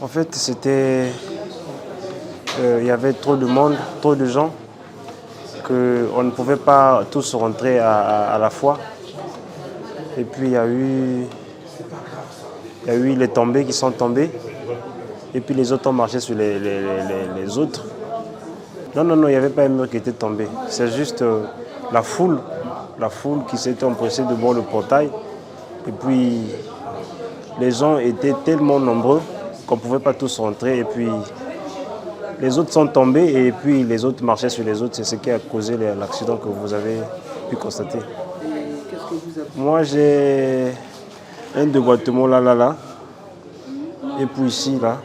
fait, il y avait trop de monde, trop de gens, qu'on ne pouvait pas tous rentrer à la fois. Et puis il y a eu les tombés qui sont tombés. Et puis les autres ont marché sur les autres. Non, il n'y avait pas un mur qui était tombé. C'est juste la foule qui s'était empressée devant le portail. Et puis les gens étaient tellement nombreux qu'on ne pouvait pas tous rentrer. Et puis les autres sont tombés et puis les autres marchaient sur les autres. C'est ce qui a causé l'accident que vous avez pu constater. Et qu'est-ce que vous avez? Moi, j'ai un déboîtement là. Et puis ici, là.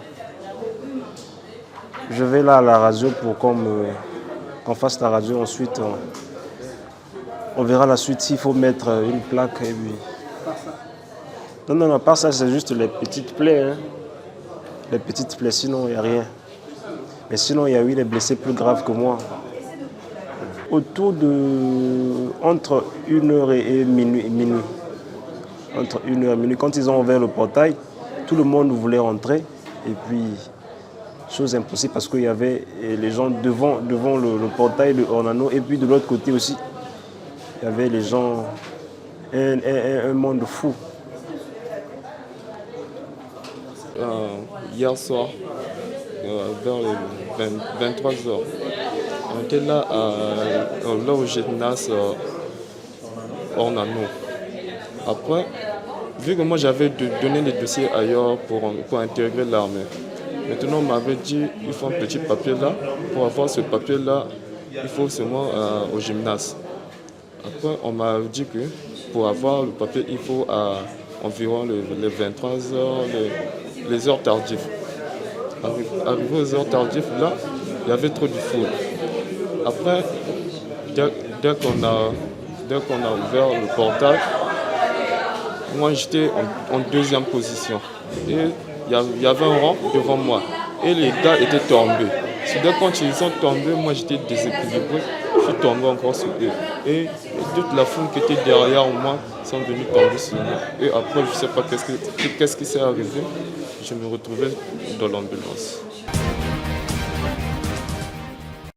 Je vais là à la radio pour qu'on fasse la radio. Ensuite, on verra la suite s'il faut mettre une plaque. Et puis... Non, pas ça, c'est juste les petites plaies. Hein. Les petites plaies, sinon il n'y a rien. Mais sinon, il y a eu des blessés plus graves que moi. Entre 1h et minuit. Entre 1h et minuit, quand ils ont ouvert le portail, tout le monde voulait rentrer. Et puis, chose impossible parce qu'il y avait les gens devant le portail de Ornano. Et puis de l'autre côté aussi, il y avait les gens, un monde fou. Hier soir, vers les 23h, on était là au gymnase Ornano. Après, vu que moi j'avais donné les dossiers ailleurs pour intégrer l'armée, maintenant on m'avait dit il faut un petit papier là. Pour avoir ce papier là, il faut seulement au gymnase. Après on m'a dit que pour avoir le papier, il faut environ les 23h, les heures tardives. Arrivé aux heures tardives, là, il y avait trop de foule. Après, dès qu'on a ouvert le portail, moi j'étais en deuxième position. Et il y avait un rang devant moi. Et les gars étaient tombés. Quand ils sont tombés, moi j'étais déséquilibré. Je suis tombé encore sur eux. Et toute la foule qui était derrière moi sont venus tomber sur moi. Et après, je ne sais pas qu'est-ce qui s'est arrivé. Je me retrouvais dans l'ambulance.